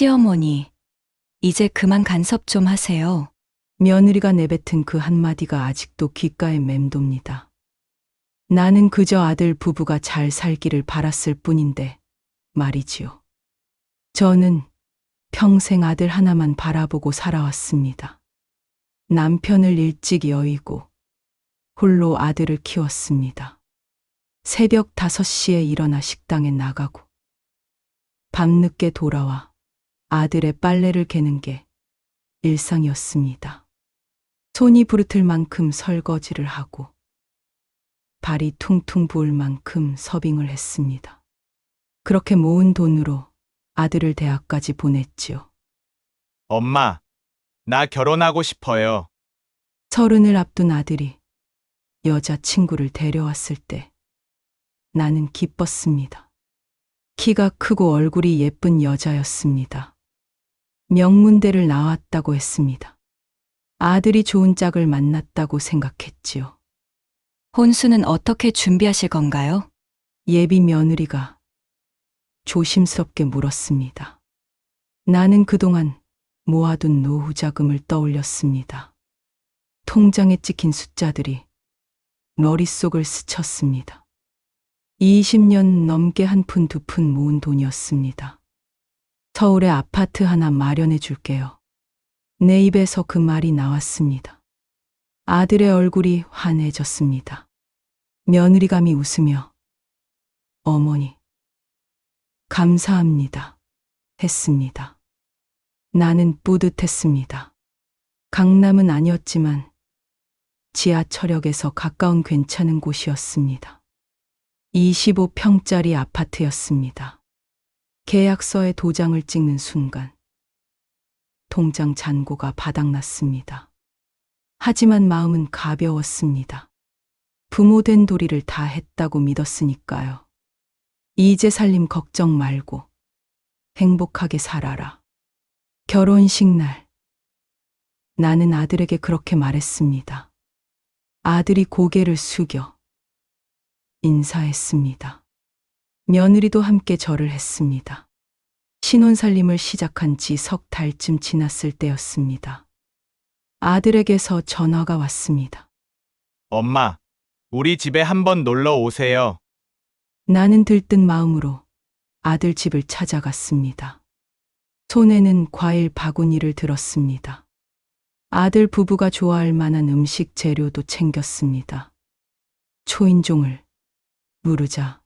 시어머니, 이제 그만 간섭 좀 하세요. 며느리가 내뱉은 그 한마디가 아직도 귓가에 맴돕니다. 나는 그저 아들 부부가 잘 살기를 바랐을 뿐인데 말이지요. 저는 평생 아들 하나만 바라보고 살아왔습니다. 남편을 일찍 여의고 홀로 아들을 키웠습니다. 새벽 5시에 일어나 식당에 나가고 밤늦게 돌아와 아들의 빨래를 개는 게 일상이었습니다. 손이 부르틀 만큼 설거지를 하고 발이 퉁퉁 부을 만큼 서빙을 했습니다. 그렇게 모은 돈으로 아들을 대학까지 보냈지요. 엄마, 나 결혼하고 싶어요. 30을 앞둔 아들이 여자친구를 데려왔을 때 나는 기뻤습니다. 키가 크고 얼굴이 예쁜 여자였습니다. 명문대를 나왔다고 했습니다. 아들이 좋은 짝을 만났다고 생각했지요. 혼수는 어떻게 준비하실 건가요? 예비 며느리가 조심스럽게 물었습니다. 나는 그동안 모아둔 노후 자금을 떠올렸습니다. 통장에 찍힌 숫자들이 머릿속을 스쳤습니다. 20년 넘게 한 푼 두 푼 모은 돈이었습니다. 서울에 아파트 하나 마련해 줄게요. 내 입에서 그 말이 나왔습니다. 아들의 얼굴이 환해졌습니다. 며느리감이 웃으며 어머니, 감사합니다. 했습니다. 나는 뿌듯했습니다. 강남은 아니었지만 지하철역에서 가까운 괜찮은 곳이었습니다. 25평짜리 아파트였습니다. 계약서에 도장을 찍는 순간 통장 잔고가 바닥났습니다. 하지만 마음은 가벼웠습니다. 부모 된 도리를 다 했다고 믿었으니까요. 이제 살림 걱정 말고 행복하게 살아라. 결혼식 날 나는 아들에게 그렇게 말했습니다. 아들이 고개를 숙여 인사했습니다. 며느리도 함께 절을 했습니다. 신혼살림을 시작한 지 석 달쯤 지났을 때였습니다. 아들에게서 전화가 왔습니다. 엄마, 우리 집에 한번 놀러 오세요. 나는 들뜬 마음으로 아들 집을 찾아갔습니다. 손에는 과일 바구니를 들었습니다. 아들 부부가 좋아할 만한 음식 재료도 챙겼습니다. 초인종을 누르자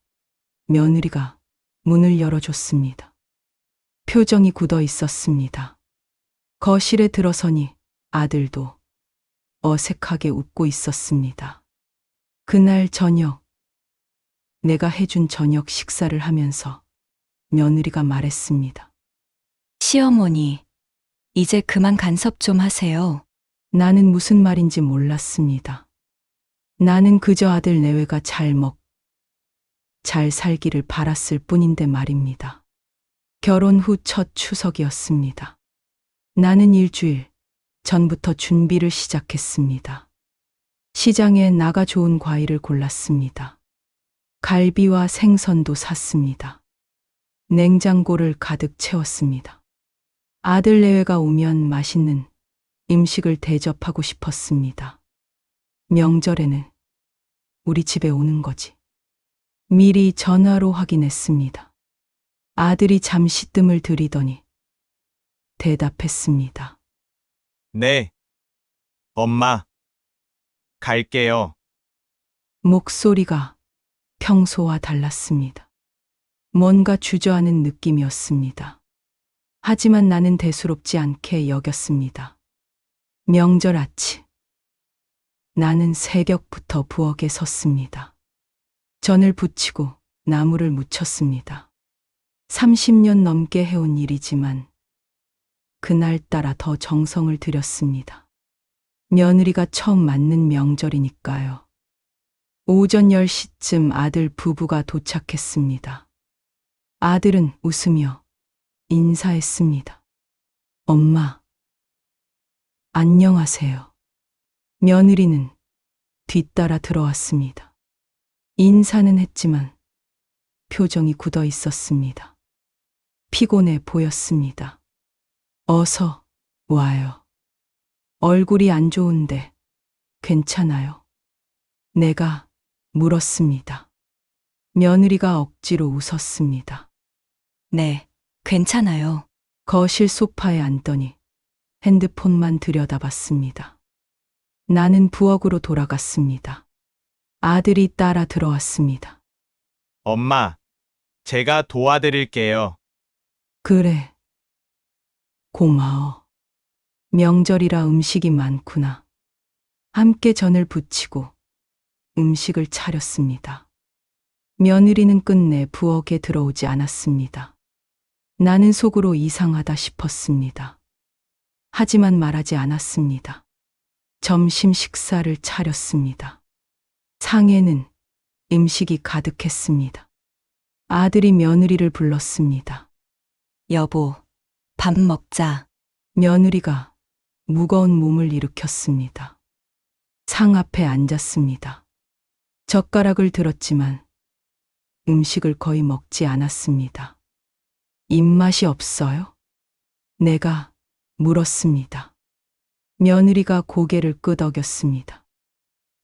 며느리가 문을 열어줬습니다. 표정이 굳어 있었습니다. 거실에 들어서니 아들도 어색하게 웃고 있었습니다. 그날 저녁, 내가 해준 저녁 식사를 하면서 며느리가 말했습니다. 시어머니, 이제 그만 간섭 좀 하세요. 나는 무슨 말인지 몰랐습니다. 나는 그저 아들 내외가 잘 살기를 바랐을 뿐인데 말입니다. 결혼 후 첫 추석이었습니다. 나는 일주일 전부터 준비를 시작했습니다. 시장에 나가 좋은 과일을 골랐습니다. 갈비와 생선도 샀습니다. 냉장고를 가득 채웠습니다. 아들 내외가 오면 맛있는 음식을 대접하고 싶었습니다. 명절에는 우리 집에 오는 거지. 미리 전화로 확인했습니다. 아들이 잠시 뜸을 들이더니 대답했습니다. 네. 엄마, 갈게요. 목소리가 평소와 달랐습니다. 뭔가 주저하는 느낌이었습니다. 하지만 나는 대수롭지 않게 여겼습니다. 명절 아침, 나는 새벽부터 부엌에 섰습니다. 전을 부치고 나무를 묻혔습니다. 30년 넘게 해온 일이지만 그날따라 더 정성을 들였습니다. 며느리가 처음 맞는 명절이니까요. 오전 10시쯤 아들 부부가 도착했습니다. 아들은 웃으며 인사했습니다. 엄마, 안녕하세요. 며느리는 뒤따라 들어왔습니다. 인사는 했지만 표정이 굳어 있었습니다. 피곤해 보였습니다. 어서 와요. 얼굴이 안 좋은데 괜찮아요? 내가 물었습니다. 며느리가 억지로 웃었습니다. 네, 괜찮아요. 거실 소파에 앉더니 핸드폰만 들여다봤습니다. 나는 부엌으로 돌아갔습니다. 아들이 따라 들어왔습니다. 엄마, 제가 도와드릴게요. 그래. 고마워. 명절이라 음식이 많구나. 함께 전을 부치고 음식을 차렸습니다. 며느리는 끝내 부엌에 들어오지 않았습니다. 나는 속으로 이상하다 싶었습니다. 하지만 말하지 않았습니다. 점심 식사를 차렸습니다. 상에는 음식이 가득했습니다. 아들이 며느리를 불렀습니다. 여보, 밥 먹자. 며느리가 무거운 몸을 일으켰습니다. 상 앞에 앉았습니다. 젓가락을 들었지만 음식을 거의 먹지 않았습니다. 입맛이 없어요? 내가 물었습니다. 며느리가 고개를 끄덕였습니다.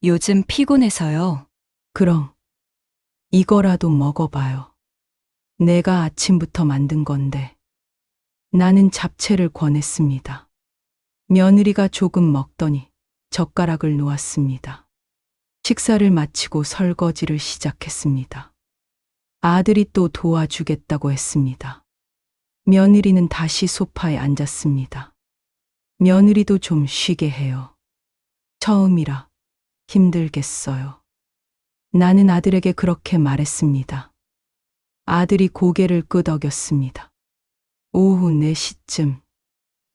요즘 피곤해서요. 그럼 이거라도 먹어봐요. 내가 아침부터 만든 건데. 나는 잡채를 권했습니다. 며느리가 조금 먹더니 젓가락을 놓았습니다. 식사를 마치고 설거지를 시작했습니다. 아들이 또 도와주겠다고 했습니다. 며느리는 다시 소파에 앉았습니다. 며느리도 좀 쉬게 해요. 처음이라 힘들겠어요. 나는 아들에게 그렇게 말했습니다. 아들이 고개를 끄덕였습니다. 오후 4시쯤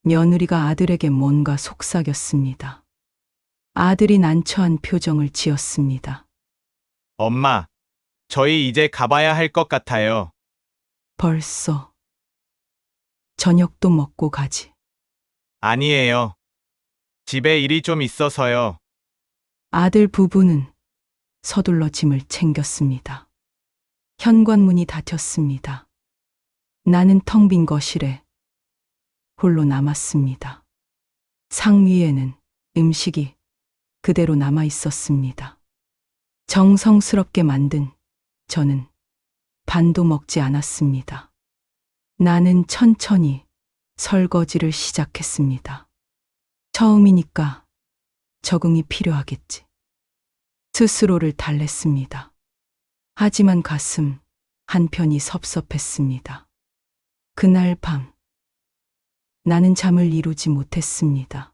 며느리가 아들에게 뭔가 속삭였습니다. 아들이 난처한 표정을 지었습니다. 엄마, 저희 이제 가봐야 할 것 같아요. 벌써 저녁도 먹고 가지. 아니에요. 집에 일이 좀 있어서요. 아들 부부는 서둘러 짐을 챙겼습니다. 현관문이 닫혔습니다. 나는 텅 빈 거실에 홀로 남았습니다. 상 위에는 음식이 그대로 남아 있었습니다. 정성스럽게 만든 저는 반도 먹지 않았습니다. 나는 천천히 설거지를 시작했습니다. 처음이니까 적응이 필요하겠지. 스스로를 달랬습니다. 하지만 가슴 한편이 섭섭했습니다. 그날 밤 나는 잠을 이루지 못했습니다.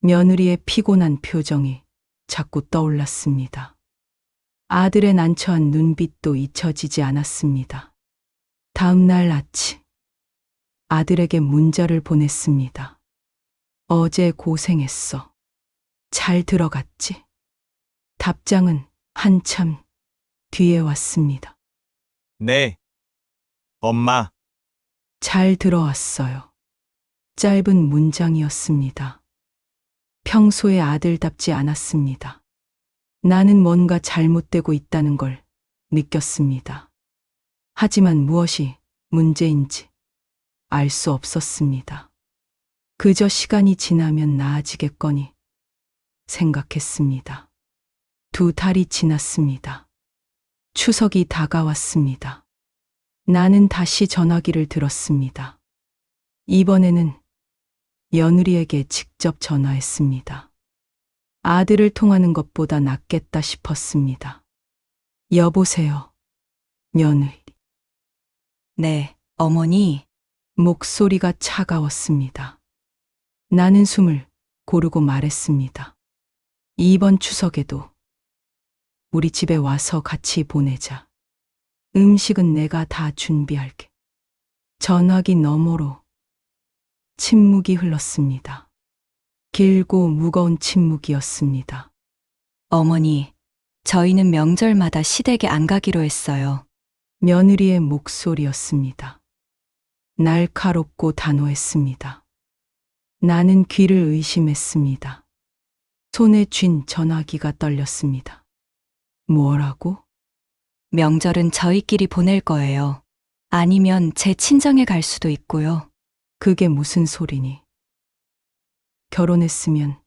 며느리의 피곤한 표정이 자꾸 떠올랐습니다. 아들의 난처한 눈빛도 잊혀지지 않았습니다. 다음 날 아침 아들에게 문자를 보냈습니다. 어제 고생했어. 잘 들어갔지? 답장은 한참 뒤에 왔습니다. 네. 엄마, 잘 들어왔어요. 짧은 문장이었습니다. 평소의 아들답지 않았습니다. 나는 뭔가 잘못되고 있다는 걸 느꼈습니다. 하지만 무엇이 문제인지 알 수 없었습니다. 그저 시간이 지나면 나아지겠거니 생각했습니다. 2달이 지났습니다. 추석이 다가왔습니다. 나는 다시 전화기를 들었습니다. 이번에는 며느리에게 직접 전화했습니다. 아들을 통하는 것보다 낫겠다 싶었습니다. 여보세요, 며느리. 네, 어머니. 목소리가 차가웠습니다. 나는 숨을 고르고 말했습니다. 이번 추석에도 우리 집에 와서 같이 보내자. 음식은 내가 다 준비할게. 전화기 너머로 침묵이 흘렀습니다. 길고 무거운 침묵이었습니다. 어머니, 저희는 명절마다 시댁에 안 가기로 했어요. 며느리의 목소리였습니다. 날카롭고 단호했습니다. 나는 귀를 의심했습니다. 손에 쥔 전화기가 떨렸습니다. 뭐라고? 명절은 저희끼리 보낼 거예요. 아니면 제 친정에 갈 수도 있고요. 그게 무슨 소리니? 결혼했으면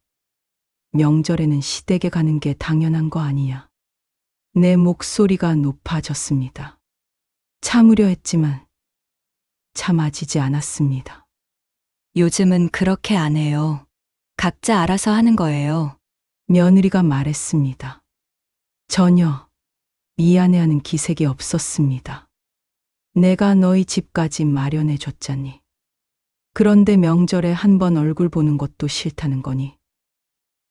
명절에는 시댁에 가는 게 당연한 거 아니야. 내 목소리가 높아졌습니다. 참으려 했지만 참아지지 않았습니다. 요즘은 그렇게 안 해요. 각자 알아서 하는 거예요. 며느리가 말했습니다. 전혀 미안해하는 기색이 없었습니다. 내가 너희 집까지 마련해 줬잖니. 그런데 명절에 한 번 얼굴 보는 것도 싫다는 거니.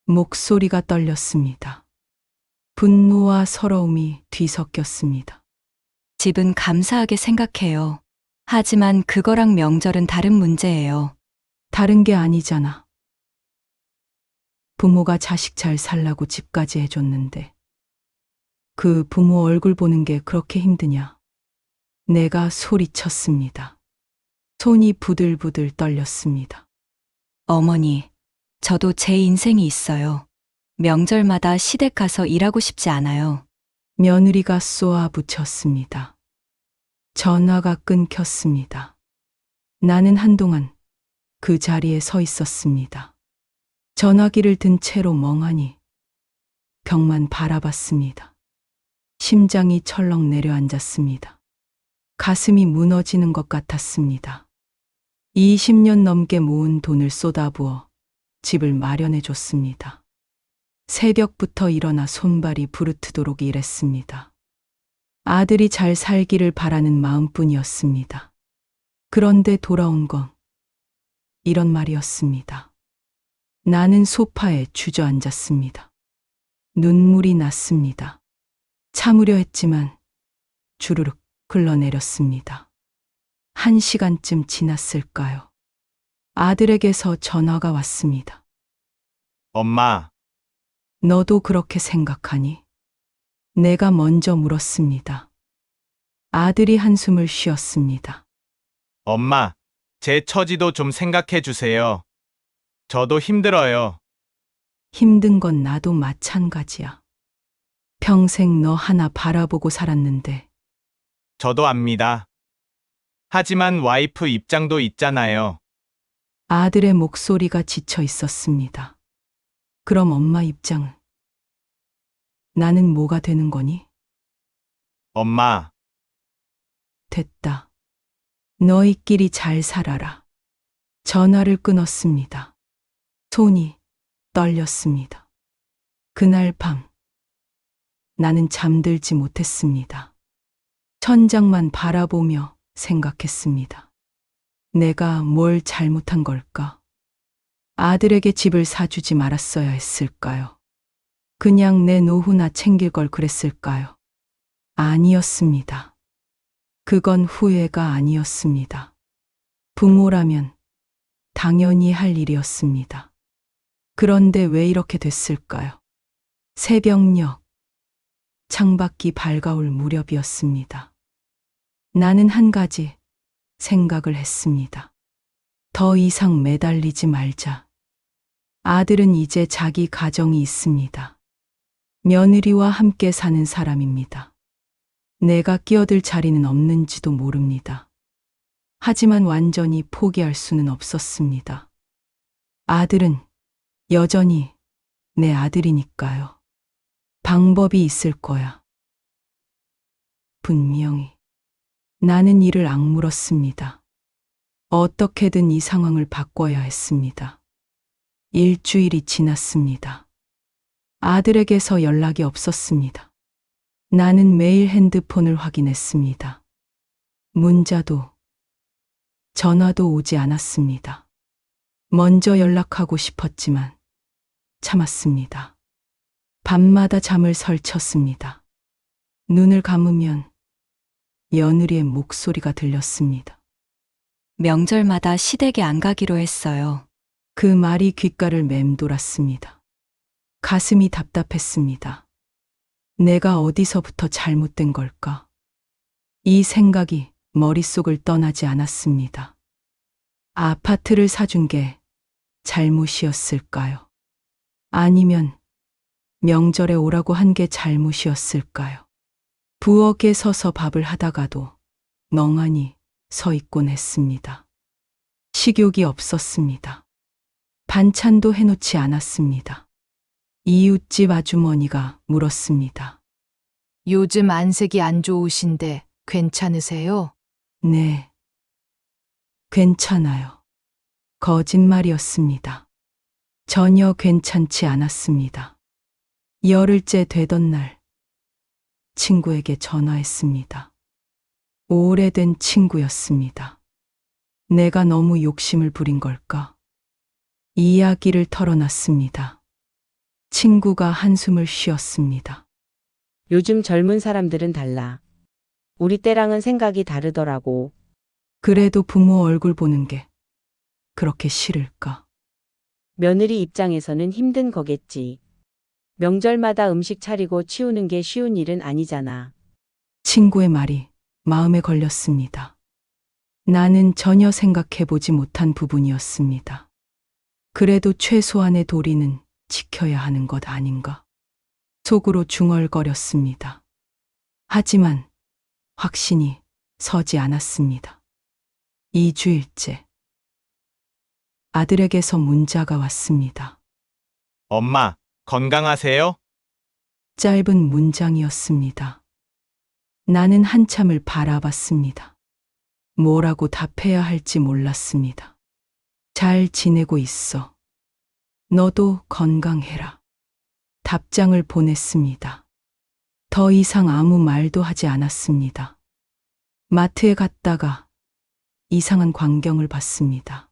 목소리가 떨렸습니다. 분노와 서러움이 뒤섞였습니다. 집은 감사하게 생각해요. 하지만 그거랑 명절은 다른 문제예요. 다른 게 아니잖아. 부모가 자식 잘 살라고 집까지 해줬는데 그 부모 얼굴 보는 게 그렇게 힘드냐? 내가 소리쳤습니다. 손이 부들부들 떨렸습니다. 어머니, 저도 제 인생이 있어요. 명절마다 시댁 가서 일하고 싶지 않아요. 며느리가 쏘아붙였습니다. 전화가 끊겼습니다. 나는 한동안 그 자리에 서 있었습니다. 전화기를 든 채로 멍하니 벽만 바라봤습니다. 심장이 철렁 내려앉았습니다. 가슴이 무너지는 것 같았습니다. 20년 넘게 모은 돈을 쏟아부어 집을 마련해 줬습니다. 새벽부터 일어나 손발이 부르트도록 일했습니다. 아들이 잘 살기를 바라는 마음뿐이었습니다. 그런데 돌아온 건 이런 말이었습니다. 나는 소파에 주저앉았습니다. 눈물이 났습니다. 참으려 했지만 주르륵 흘러내렸습니다. 1시간쯤 지났을까요? 아들에게서 전화가 왔습니다. 엄마, 너도 그렇게 생각하니? 내가 먼저 물었습니다. 아들이 한숨을 쉬었습니다. 엄마, 제 처지도 좀 생각해 주세요. 저도 힘들어요. 힘든 건 나도 마찬가지야. 평생 너 하나 바라보고 살았는데 저도 압니다. 하지만 와이프 입장도 있잖아요. 아들의 목소리가 지쳐 있었습니다. 그럼 엄마 입장은? 나는 뭐가 되는 거니? 엄마, 됐다. 너희끼리 잘 살아라. 전화를 끊었습니다. 손이 떨렸습니다. 그날 밤 나는 잠들지 못했습니다. 천장만 바라보며 생각했습니다. 내가 뭘 잘못한 걸까? 아들에게 집을 사주지 말았어야 했을까요? 그냥 내 노후나 챙길 걸 그랬을까요? 아니었습니다. 그건 후회가 아니었습니다. 부모라면 당연히 할 일이었습니다. 그런데 왜 이렇게 됐을까요? 새벽녘 창밖이 밝아올 무렵이었습니다. 나는 한 가지 생각을 했습니다. 더 이상 매달리지 말자. 아들은 이제 자기 가정이 있습니다. 며느리와 함께 사는 사람입니다. 내가 끼어들 자리는 없는지도 모릅니다. 하지만 완전히 포기할 수는 없었습니다. 아들은 여전히 내 아들이니까요. 방법이 있을 거야. 분명히. 나는 이를 악물었습니다. 어떻게든 이 상황을 바꿔야 했습니다. 일주일이 지났습니다. 아들에게서 연락이 없었습니다. 나는 매일 핸드폰을 확인했습니다. 문자도 전화도 오지 않았습니다. 먼저 연락하고 싶었지만 참았습니다. 밤마다 잠을 설쳤습니다. 눈을 감으면 며느리의 목소리가 들렸습니다. 명절마다 시댁에 안 가기로 했어요. 그 말이 귓가를 맴돌았습니다. 가슴이 답답했습니다. 내가 어디서부터 잘못된 걸까? 이 생각이 머릿속을 떠나지 않았습니다. 아파트를 사준 게 잘못이었을까요? 아니면 명절에 오라고 한 게 잘못이었을까요? 부엌에 서서 밥을 하다가도 멍하니 서 있곤 했습니다. 식욕이 없었습니다. 반찬도 해놓지 않았습니다. 이웃집 아주머니가 물었습니다. 요즘 안색이 안 좋으신데 괜찮으세요? 네. 괜찮아요. 거짓말이었습니다. 전혀 괜찮지 않았습니다. 열흘째 되던 날, 친구에게 전화했습니다. 오래된 친구였습니다. 내가 너무 욕심을 부린 걸까? 이야기를 털어놨습니다. 친구가 한숨을 쉬었습니다. 요즘 젊은 사람들은 달라. 우리 때랑은 생각이 다르더라고. 그래도 부모 얼굴 보는 게 그렇게 싫을까? 며느리 입장에서는 힘든 거겠지. 명절마다 음식 차리고 치우는 게 쉬운 일은 아니잖아. 친구의 말이 마음에 걸렸습니다. 나는 전혀 생각해보지 못한 부분이었습니다. 그래도 최소한의 도리는 지켜야 하는 것 아닌가? 속으로 중얼거렸습니다. 하지만 확신이 서지 않았습니다. 2주일째 아들에게서 문자가 왔습니다. 엄마, 건강하세요? 짧은 문장이었습니다. 나는 한참을 바라봤습니다. 뭐라고 답해야 할지 몰랐습니다. 잘 지내고 있어. 너도 건강해라. 답장을 보냈습니다. 더 이상 아무 말도 하지 않았습니다. 마트에 갔다가 이상한 광경을 봤습니다.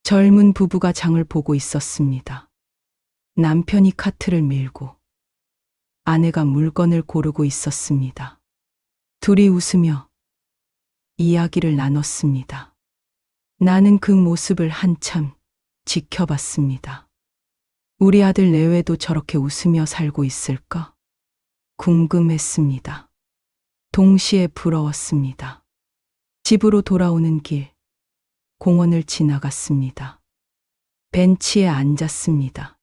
젊은 부부가 장을 보고 있었습니다. 남편이 카트를 밀고 아내가 물건을 고르고 있었습니다. 둘이 웃으며 이야기를 나눴습니다. 나는 그 모습을 한참 지켜봤습니다. 우리 아들 내외도 저렇게 웃으며 살고 있을까? 궁금했습니다. 동시에 부러웠습니다. 집으로 돌아오는 길, 공원을 지나갔습니다. 벤치에 앉았습니다.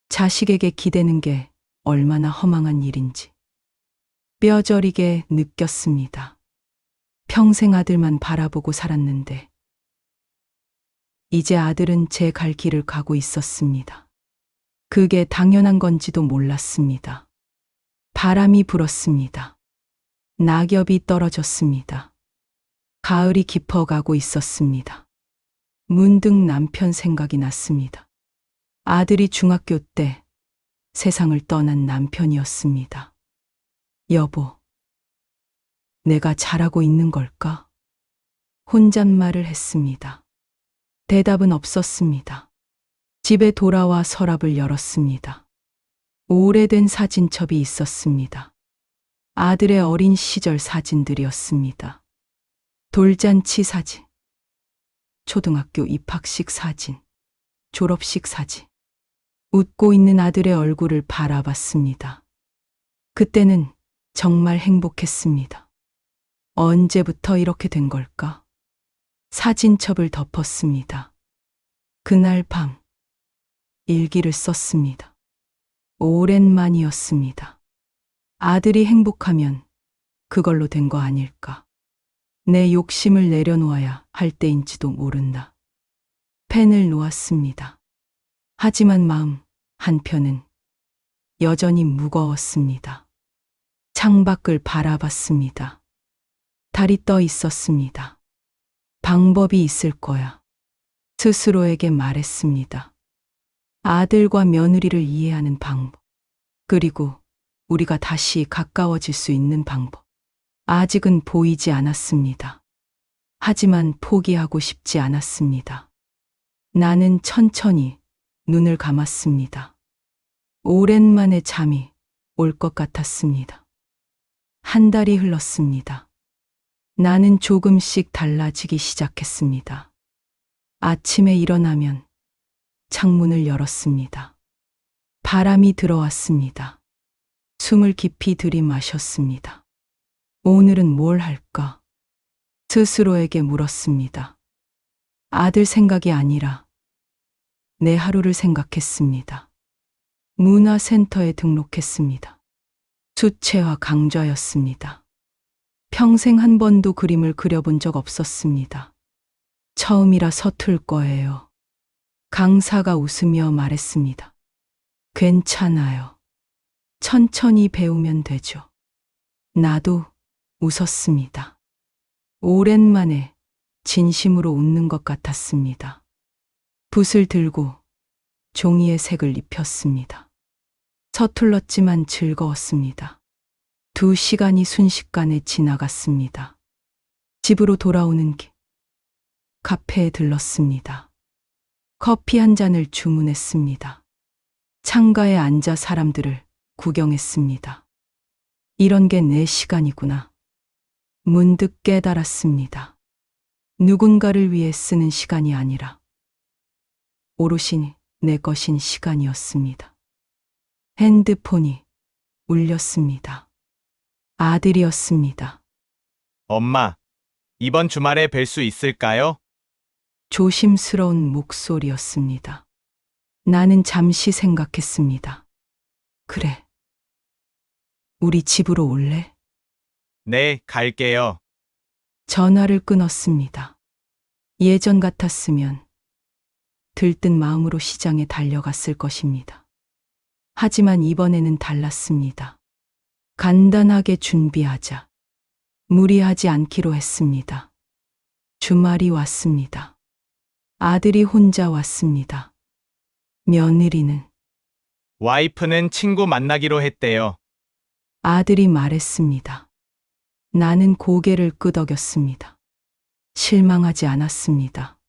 자식에게 기대는 게 얼마나 허망한 일인지 뼈저리게 느꼈습니다. 평생 아들만 바라보고 살았는데 이제 아들은 제 갈 길을 가고 있었습니다. 그게 당연한 건지도 몰랐습니다. 바람이 불었습니다. 낙엽이 떨어졌습니다. 가을이 깊어가고 있었습니다. 문득 남편 생각이 났습니다. 아들이 중학교 때 세상을 떠난 남편이었습니다. 여보, 내가 잘하고 있는 걸까? 혼잣말을 했습니다. 대답은 없었습니다. 집에 돌아와 서랍을 열었습니다. 오래된 사진첩이 있었습니다. 아들의 어린 시절 사진들이었습니다. 돌잔치 사진, 초등학교 입학식 사진, 졸업식 사진. 웃고 있는 아들의 얼굴을 바라봤습니다. 그때는 정말 행복했습니다. 언제부터 이렇게 된 걸까? 사진첩을 덮었습니다. 그날 밤 일기를 썼습니다. 오랜만이었습니다. 아들이 행복하면 그걸로 된 거 아닐까? 내 욕심을 내려놓아야 할 때인지도 모른다. 펜을 놓았습니다. 하지만 마음 한편은 여전히 무거웠습니다. 창밖을 바라봤습니다. 달이 떠 있었습니다. 방법이 있을 거야. 스스로에게 말했습니다. 아들과 며느리를 이해하는 방법. 그리고 우리가 다시 가까워질 수 있는 방법. 아직은 보이지 않았습니다. 하지만 포기하고 싶지 않았습니다. 나는 천천히 눈을 감았습니다. 오랜만에 잠이 올 것 같았습니다. 한 달이 흘렀습니다. 나는 조금씩 달라지기 시작했습니다. 아침에 일어나면 창문을 열었습니다. 바람이 들어왔습니다. 숨을 깊이 들이마셨습니다. 오늘은 뭘 할까? 스스로에게 물었습니다. 아들 생각이 아니라 내 하루를 생각했습니다. 문화센터에 등록했습니다. 수채화 강좌였습니다. 평생 한 번도 그림을 그려본 적 없었습니다. 처음이라 서툴 거예요. 강사가 웃으며 말했습니다. 괜찮아요. 천천히 배우면 되죠. 나도 웃었습니다. 오랜만에 진심으로 웃는 것 같았습니다. 붓을 들고 종이에 색을 입혔습니다. 서툴렀지만 즐거웠습니다. 2시간이 순식간에 지나갔습니다. 집으로 돌아오는 길, 카페에 들렀습니다. 커피 한 잔을 주문했습니다. 창가에 앉아 사람들을 구경했습니다. 이런 게 내 시간이구나. 문득 깨달았습니다. 누군가를 위해 쓰는 시간이 아니라 오롯이 내 것인 시간이었습니다. 핸드폰이 울렸습니다. 아들이었습니다. 엄마, 이번 주말에 뵐 수 있을까요? 조심스러운 목소리였습니다. 나는 잠시 생각했습니다. 그래. 우리 집으로 올래? 네, 갈게요. 전화를 끊었습니다. 예전 같았으면 들뜬 마음으로 시장에 달려갔을 것입니다. 하지만 이번에는 달랐습니다. 간단하게 준비하자. 무리하지 않기로 했습니다. 주말이 왔습니다. 아들이 혼자 왔습니다. 며느리는 와이프는 친구 만나기로 했대요. 아들이 말했습니다. 나는 고개를 끄덕였습니다. 실망하지 않았습니다.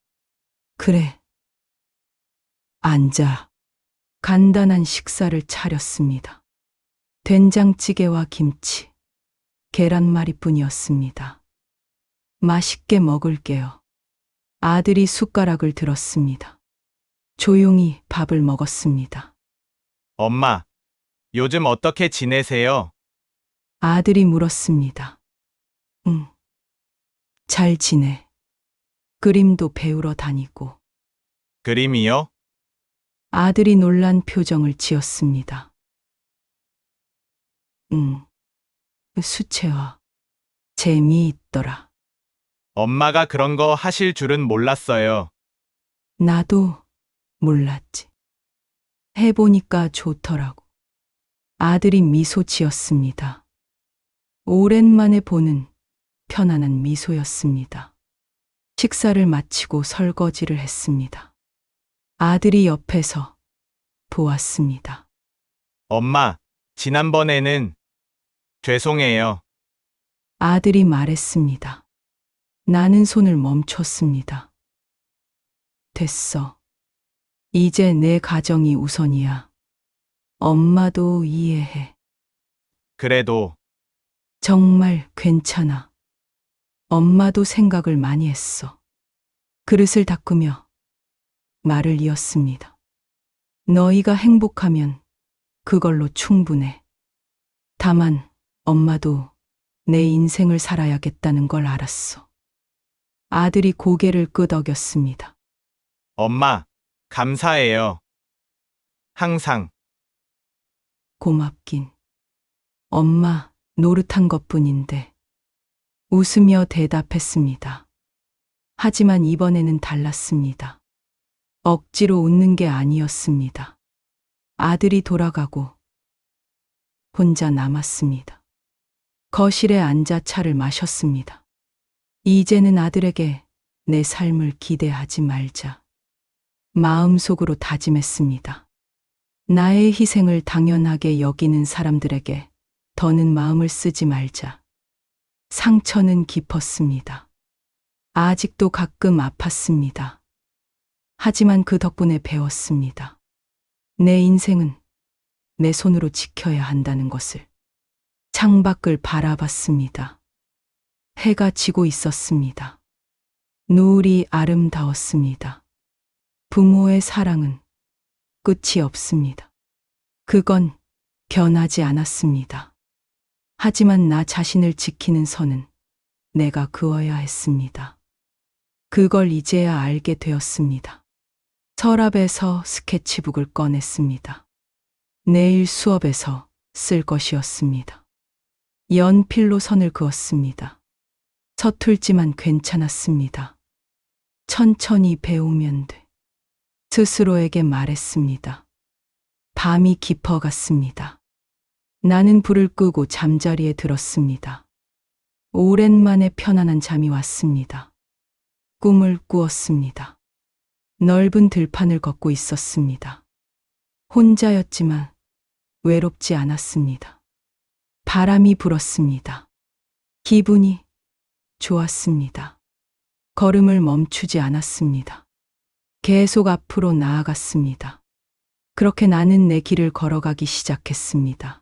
그래. 앉아. 간단한 식사를 차렸습니다. 된장찌개와 김치, 계란말이뿐이었습니다. 맛있게 먹을게요. 아들이 숟가락을 들었습니다. 조용히 밥을 먹었습니다. 엄마, 요즘 어떻게 지내세요? 아들이 물었습니다. 응. 잘 지내. 그림도 배우러 다니고. 그림이요? 아들이 놀란 표정을 지었습니다. 응. 수채화. 재미있더라. 엄마가 그런 거 하실 줄은 몰랐어요. 나도 몰랐지. 해보니까 좋더라고. 아들이 미소 지었습니다. 오랜만에 보는 편안한 미소였습니다. 식사를 마치고 설거지를 했습니다. 아들이 옆에서 보았습니다. 엄마, 지난번에는 죄송해요. 아들이 말했습니다. 나는 손을 멈췄습니다. 됐어. 이제 내 가정이 우선이야. 엄마도 이해해. 그래도 정말 괜찮아. 엄마도 생각을 많이 했어. 그릇을 닦으며 말을 이었습니다. 너희가 행복하면 그걸로 충분해. 다만 엄마도 내 인생을 살아야겠다는 걸 알았어. 아들이 고개를 끄덕였습니다. 엄마, 감사해요. 항상. 고맙긴. 엄마 노릇한 것뿐인데. 웃으며 대답했습니다. 하지만 이번에는 달랐습니다. 억지로 웃는 게 아니었습니다. 아들이 돌아가고 혼자 남았습니다. 거실에 앉아 차를 마셨습니다. 이제는 아들에게 내 삶을 기대하지 말자. 마음속으로 다짐했습니다. 나의 희생을 당연하게 여기는 사람들에게 더는 마음을 쓰지 말자. 상처는 깊었습니다. 아직도 가끔 아팠습니다. 하지만 그 덕분에 배웠습니다. 내 인생은 내 손으로 지켜야 한다는 것을. 창밖을 바라봤습니다. 해가 지고 있었습니다. 노을이 아름다웠습니다. 부모의 사랑은 끝이 없습니다. 그건 변하지 않았습니다. 하지만 나 자신을 지키는 선은 내가 그어야 했습니다. 그걸 이제야 알게 되었습니다. 서랍에서 스케치북을 꺼냈습니다. 내일 수업에서 쓸 것이었습니다. 연필로 선을 그었습니다. 서툴지만 괜찮았습니다. 천천히 배우면 돼. 스스로에게 말했습니다. 밤이 깊어갔습니다. 나는 불을 끄고 잠자리에 들었습니다. 오랜만에 편안한 잠이 왔습니다. 꿈을 꾸었습니다. 넓은 들판을 걷고 있었습니다. 혼자였지만 외롭지 않았습니다. 바람이 불었습니다. 기분이 좋았습니다. 걸음을 멈추지 않았습니다. 계속 앞으로 나아갔습니다. 그렇게 나는 내 길을 걸어가기 시작했습니다.